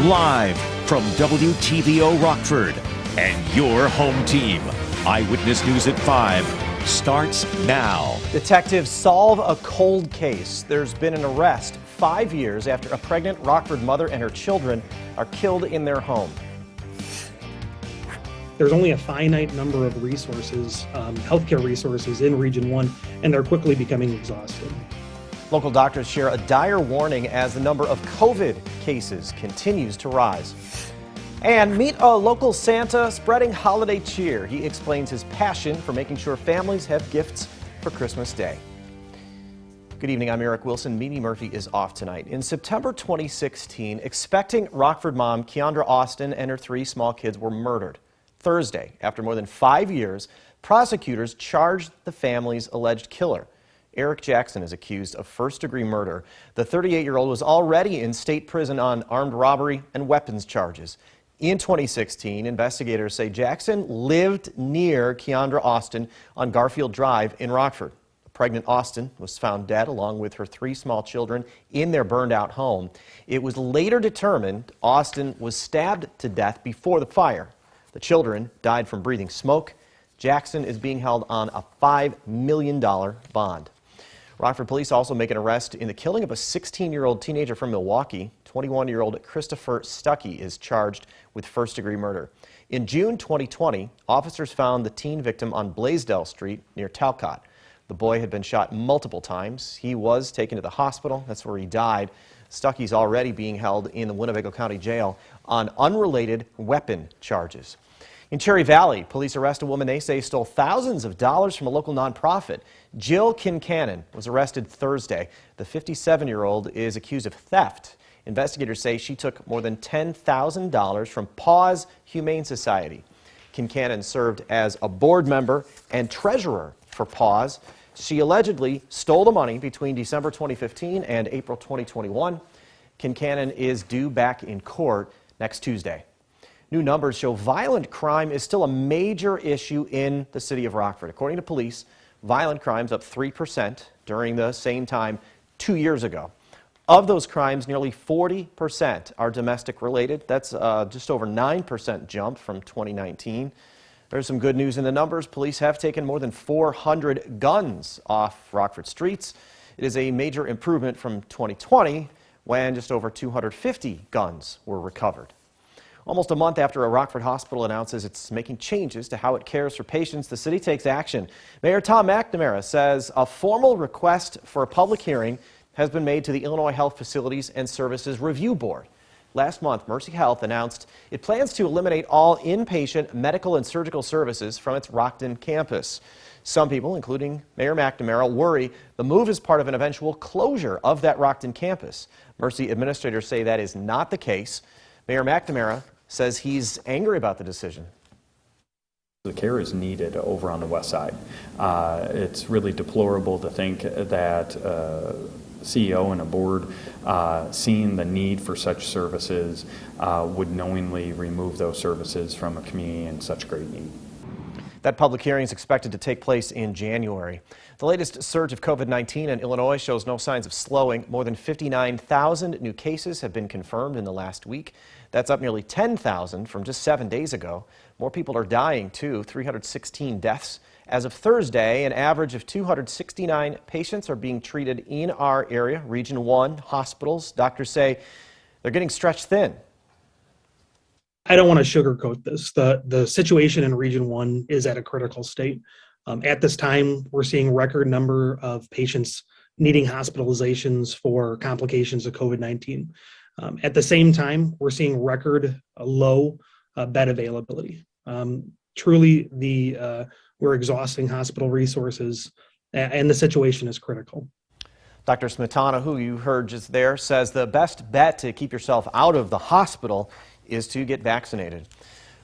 Live from WTVO Rockford and your home team. Eyewitness News at 5 starts now. Detectives solve a cold case. There's been an arrest 5 years after a pregnant Rockford mother and her children are killed in their home. There's only a finite number of resources, healthcare resources in Region 1, and they're quickly becoming exhausted. Local doctors share a dire warning as the number of COVID cases continues to rise. And meet a local Santa spreading holiday cheer. He explains his passion for making sure families have gifts for Christmas Day. Good evening, I'm Eric Wilson. Mimi Murphy is off tonight. In September 2016, expecting Rockford mom Keandra Austin and her 3 small kids were murdered. Thursday, after more than 5 years, prosecutors charged the family's alleged killer. Eric Jackson is accused of first-degree murder. The 38-year-old was already in state prison on armed robbery and weapons charges. In 2016, investigators say Jackson lived near Keandra Austin on Garfield Drive in Rockford. The pregnant Austin was found dead along with her 3 small children in their burned-out home. It was later determined Austin was stabbed to death before the fire. The children died from breathing smoke. Jackson is being held on a $5 million bond. Rockford police also make an arrest in the killing of a 16-year-old teenager from Milwaukee. 21-year-old Christopher Stuckey is charged with first-degree murder. In June 2020, officers found the teen victim on Blaisdell Street near Talcott. The boy had been shot multiple times. He was taken to the hospital. That's where he died. Stuckey's already being held in the Winnebago County Jail on unrelated weapon charges. In Cherry Valley, police arrest a woman they say stole thousands of dollars from a local nonprofit. Jill Kincannon was arrested Thursday. The 57-year-old is accused of theft. Investigators say she took more than $10,000 from PAWS Humane Society. Kincannon served as a board member and treasurer for PAWS. She allegedly stole the money between December 2015 and April 2021. Kincannon is due back in court next Tuesday. New numbers show violent crime is still a major issue in the city of Rockford. According to police, violent crimes up 3% during the same time 2 years ago. Of those crimes, nearly 40% are domestic related. That's just over 9% jump from 2019. There's some good news in the numbers. Police have taken more than 400 guns off Rockford streets. It is a major improvement from 2020 when just over 250 guns were recovered. Almost a month after a Rockford hospital announces it's making changes to how it cares for patients, the city takes action. Mayor Tom McNamara says a formal request for a public hearing has been made to the Illinois Health Facilities and Services Review Board. Last month, Mercyhealth announced it plans to eliminate all inpatient medical and surgical services from its Rockton campus. Some people, including Mayor McNamara, worry the move is part of an eventual closure of that Rockton campus. Mercy administrators say that is not the case. Mayor McNamara says he's angry about the decision. The care is needed over on the west side. It's really deplorable to think that CEO and a board seeing the need for such services would knowingly remove those services from a community in such great need. That public hearing is expected to take place in January. The latest surge of COVID-19 in Illinois shows no signs of slowing. More than 59,000 new cases have been confirmed in the last week. That's up nearly 10,000 from just 7 days ago. More people are dying, too. 316 deaths. As of Thursday, an average of 269 patients are being treated in our area, Region 1 hospitals. Doctors say they're getting stretched thin. I don't want to sugarcoat this. The situation in Region 1 is at a critical state. At this time, we're seeing record number of patients needing hospitalizations for complications of COVID-19. At the same time, we're seeing record low bed availability. Truly, we're exhausting hospital resources, and the situation is critical. Dr. Smetana, who you heard just there, says the best bet to keep yourself out of the hospital is to get vaccinated.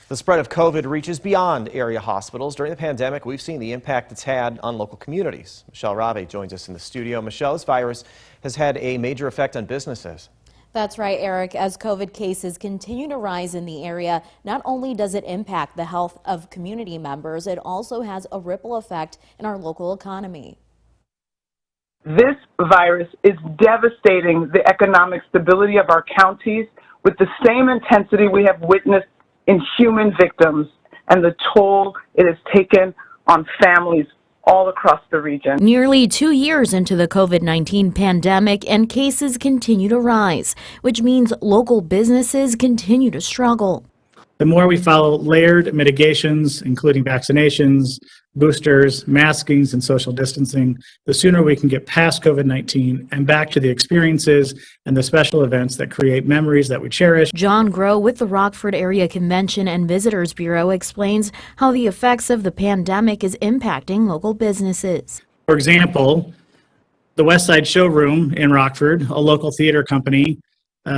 The spread of COVID reaches beyond area hospitals. During the pandemic, we've seen the impact it's had on local communities. Michelle Rave joins us in the studio. Michelle, this virus has had a major effect on businesses. That's right, Eric. As COVID cases continue to rise in the area, not only does it impact the health of community members, it also has a ripple effect in our local economy. This virus is devastating the economic stability of our counties. with the same intensity we have witnessed in human victims and the toll it has taken on families all across the region. Nearly 2 years into the COVID-19 pandemic, and cases continue to rise, which means local businesses continue to struggle. The more we follow layered mitigations, including vaccinations, boosters, maskings, and social distancing, the sooner we can get past COVID-19 and back to the experiences and the special events that create memories that we cherish. John Groh with the Rockford Area Convention and Visitors Bureau explains how the effects of the pandemic is impacting local businesses. For example, the West Side Showroom in Rockford, a local theater company,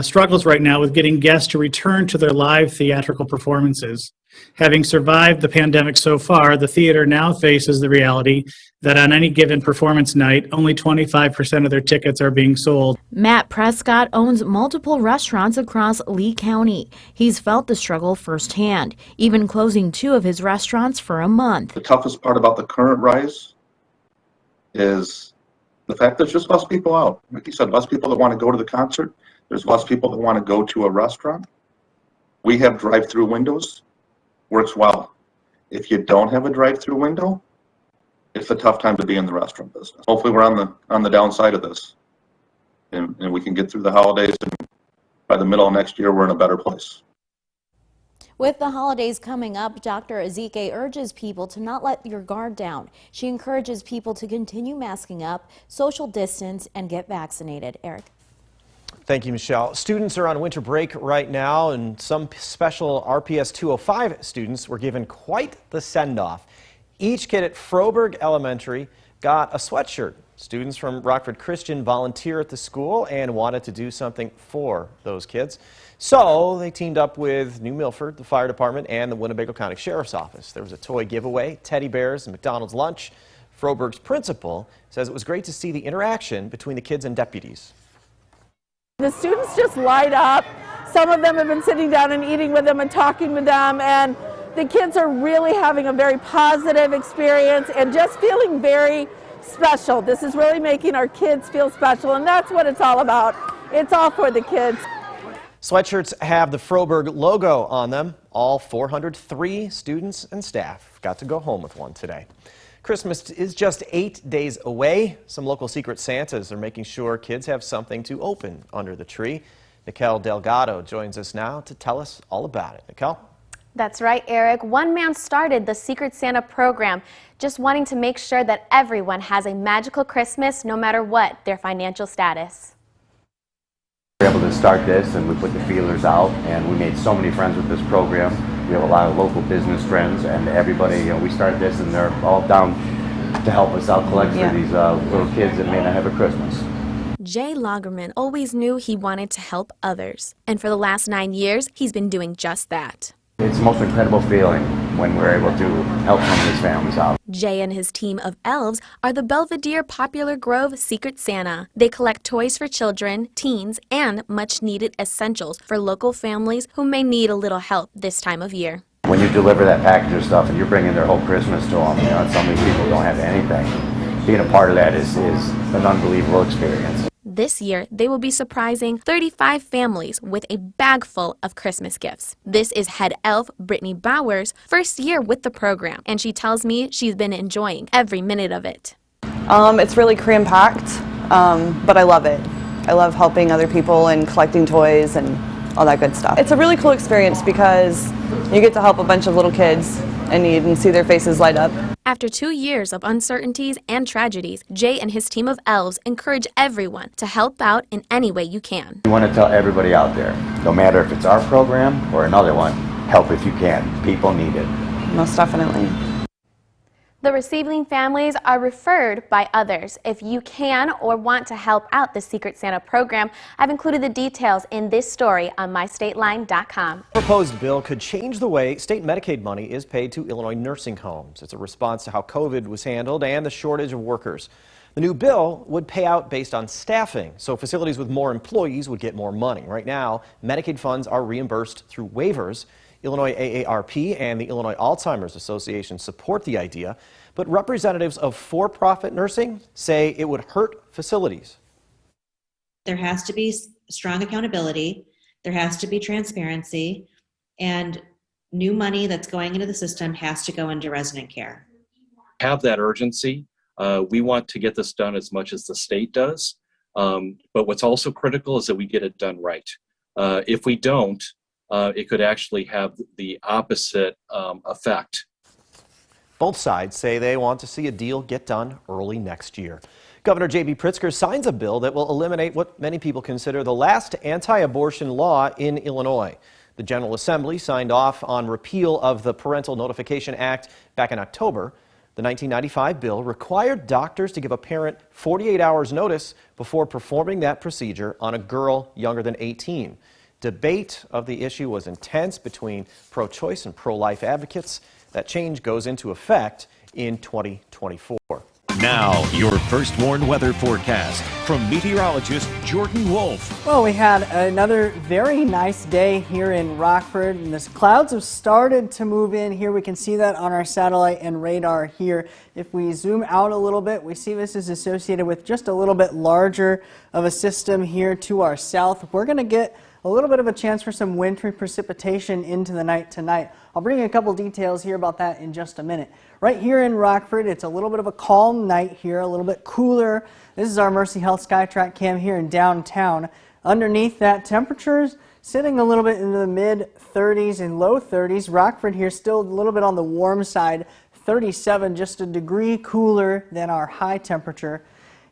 struggles right now with getting guests to return to their live theatrical performances. Having survived the pandemic so far, the theater now faces the reality that on any given performance night, only 25% of their tickets are being sold. Matt Prescott owns multiple restaurants across Lee County. He's felt the struggle firsthand, even closing 2 of his restaurants for a month. The toughest part about the current rise is the fact there's just less people out. Like you said, less people that want to go to the concert. There's less people that want to go to a restaurant. We have drive-through windows. Works well. If you don't have a drive-through window, it's a tough time to be in the restaurant business. Hopefully we're on the downside of this, and we can get through the holidays, and by the middle of next year we're in a better place. With the holidays coming up, Dr. Ezike urges people to not let your guard down. She encourages people to continue masking up, social distance, and get vaccinated. Eric. Thank you, Michelle. Students are on winter break right now, and some special RPS 205 students were given quite the send-off. Each kid at Froberg Elementary got a sweatshirt. Students from Rockford Christian volunteer at the school and wanted to do something for those kids. So they teamed up with New Milford, the fire department, and the Winnebago County Sheriff's Office. There was a toy giveaway, teddy bears, and McDonald's lunch. Froberg's principal says it was great to see the interaction between the kids and deputies. The students just light up. Some of them have been sitting down and eating with them and talking with them, and the kids are really having a very positive experience and just feeling very special. This is really making our kids feel special, and that's what it's all about. It's all for the kids. Sweatshirts have the Froberg logo on them. All 403 students and staff got to go home with one today. Christmas is just 8 days away. Some local Secret Santas are making sure kids have something to open under the tree. Nikel Delgado joins us now to tell us all about it. Nikel? That's right, Eric. One man started the Secret Santa program, just wanting to make sure that everyone has a magical Christmas no matter what their financial status. We were able to start this, and we put the feelers out, and we made so many friends with this program. We have a lot of local business friends, and everybody, we started this, and they're all down to help us out collect for these little kids that may not have a Christmas. Jay Lagerman always knew he wanted to help others, and for the last 9 years, he's been doing just that. It's the most incredible feeling when we're able to help some of these families out. Jay and his team of elves are the Belvidere Popular Grove Secret Santa. They collect toys for children, teens, and much-needed essentials for local families who may need a little help this time of year. When you deliver that package of stuff and you're bringing their whole Christmas to them, some of these people don't have anything. Being a part of that is an unbelievable experience. This year, they will be surprising 35 families with a bag full of Christmas gifts. This is head elf Brittany Bowers' first year with the program, and she tells me she's been enjoying every minute of it. It's really cram-packed, but I love it. I love helping other people and collecting toys and all that good stuff. It's a really cool experience because you get to help a bunch of little kids in need and see their faces light up. After 2 years of uncertainties and tragedies, Jay and his team of elves encourage everyone to help out in any way you can. We want to tell everybody out there, no matter if it's our program or another one, help if you can. People need it. Most definitely. The receiving families are referred by others. If you can or want to help out the Secret Santa program, I've included the details in this story on mystateline.com. The proposed bill could change the way state Medicaid money is paid to Illinois nursing homes. It's a response to how COVID was handled and the shortage of workers. The new bill would pay out based on staffing, so facilities with more employees would get more money. Right now, Medicaid funds are reimbursed through waivers. Illinois AARP and the Illinois Alzheimer's Association support the idea, but representatives of for-profit nursing say it would hurt facilities. There has to be strong accountability. There has to be transparency, and new money that's going into the system has to go into resident care. Have that urgency. We want to get this done as much as the state does. But what's also critical is that we get it done right. If we don't, it could actually have the opposite effect. Both sides say they want to see a deal get done early next year. Governor J.B. Pritzker signs a bill that will eliminate what many people consider the last anti-abortion law in Illinois. The General Assembly signed off on repeal of the Parental Notification Act back in October. The 1995 bill required doctors to give a parent 48 hours notice before performing that procedure on a girl younger than 18. Debate of the issue was intense between pro-choice and pro-life advocates. That change goes into effect in 2024. Now, your first warned weather forecast from meteorologist Jordan Wolf. Well, we had another very nice day here in Rockford, and the clouds have started to move in here. We can see that on our satellite and radar here. If we zoom out a little bit, we see this is associated with just a little bit larger of a system here to our south. We're going to get a little bit of a chance for some wintry precipitation into the night tonight. I'll bring you a couple details here about that in just a minute. Right here in Rockford, it's a little bit of a calm night here, a little bit cooler. This is our Mercyhealth SkyTrack cam here in downtown. Underneath that, temperatures sitting a little bit in the mid-30s and low 30s. Rockford here still a little bit on the warm side, 37, just a degree cooler than our high temperature.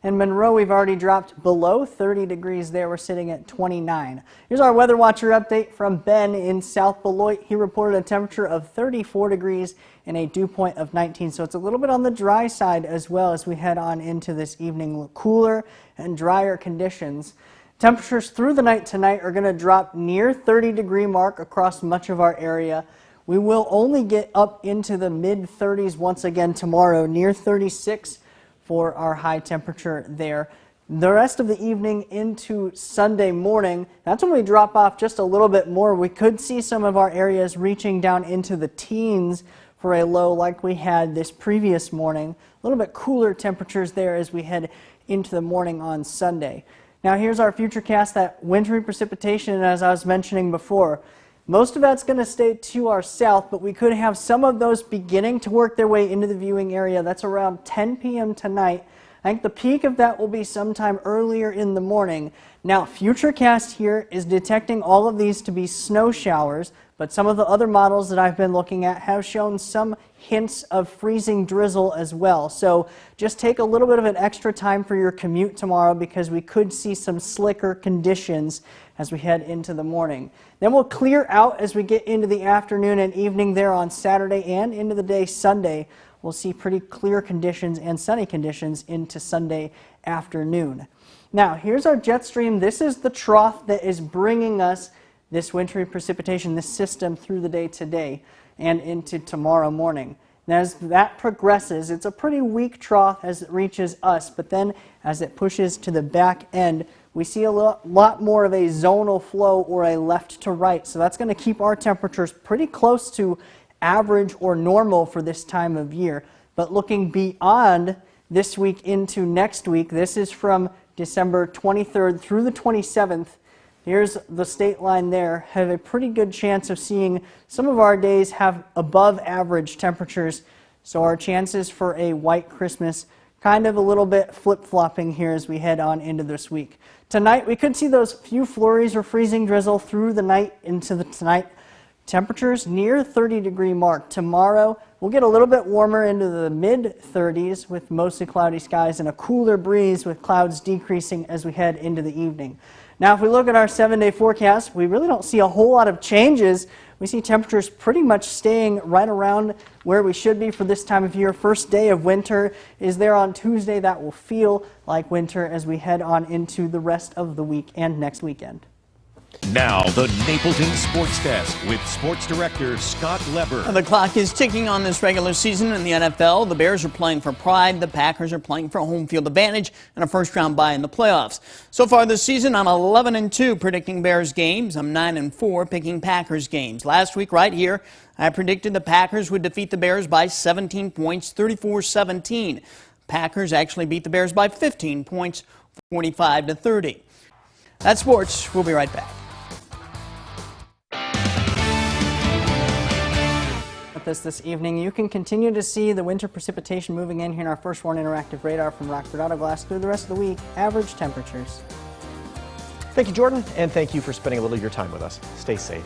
In Monroe, we've already dropped below 30 degrees there. We're sitting at 29. Here's our Weather Watcher update from Ben in South Beloit. He reported a temperature of 34 degrees and a dew point of 19. So it's a little bit on the dry side as well as we head on into this evening. Cooler and drier conditions. Temperatures through the night tonight are going to drop near 30-degree mark across much of our area. We will only get up into the mid-30s once again tomorrow, near 36 for our high temperature there. The rest of the evening into Sunday morning, that's when we drop off just a little bit more. We could see some of our areas reaching down into the teens for a low like we had this previous morning. A little bit cooler temperatures there as we head into the morning on Sunday. Now here's our futurecast, that wintry precipitation, as I was mentioning before. Most of that's going to stay to our south, but we could have some of those beginning to work their way into the viewing area. That's around 10 p.m. tonight. I think the peak of that will be sometime earlier in the morning. Now, Futurecast here is detecting all of these to be snow showers, but some of the other models that I've been looking at have shown some hints of freezing drizzle as well. So just take a little bit of an extra time for your commute tomorrow because we could see some slicker conditions as we head into the morning. Then we'll clear out as we get into the afternoon and evening there on Saturday and into the day Sunday. We'll see pretty clear conditions and sunny conditions into Sunday afternoon. Now, here's our jet stream. This is the trough that is bringing us this wintry precipitation, this system through the day today and into tomorrow morning. And as that progresses, it's a pretty weak trough as it reaches us, but then as it pushes to the back end, we see a lot more of a zonal flow or a left to right. So that's going to keep our temperatures pretty close to average or normal for this time of year. But looking beyond this week into next week, this is from December 23rd through the 27th. Here's the state line there. Have a pretty good chance of seeing some of our days have above average temperatures. So our chances for a white Christmas kind of a little bit flip-flopping here as we head on into this week. Tonight, we could see those few flurries or freezing drizzle through the night into the tonight. Temperatures near 30-degree mark. Tomorrow, we'll get a little bit warmer into the mid-30s with mostly cloudy skies and a cooler breeze with clouds decreasing as we head into the evening. Now, if we look at our 7-day forecast, we really don't see a whole lot of changes. We see temperatures pretty much staying right around where we should be for this time of year. First day of winter is there on Tuesday. That will feel like winter as we head on into the rest of the week and next weekend. Now, the Napleton Sports Desk with Sports Director Scott Leber. The clock is ticking on this regular season in the NFL. The Bears are playing for pride. The Packers are playing for a home field advantage and a first-round bye in the playoffs. So far this season, I'm 11-2 predicting Bears games. I'm 9-4 picking Packers games. Last week, right here, I predicted the Packers would defeat the Bears by 17 points, 34-17. Packers actually beat the Bears by 15 points, 45-30. That's sports. We'll be right back. with us this evening. You can continue to see the winter precipitation moving in here in our First Warn Interactive Radar from Rockford Auto Glass through the rest of the week. Average temperatures. Thank you, Jordan, and thank you for spending a little of your time with us. Stay safe.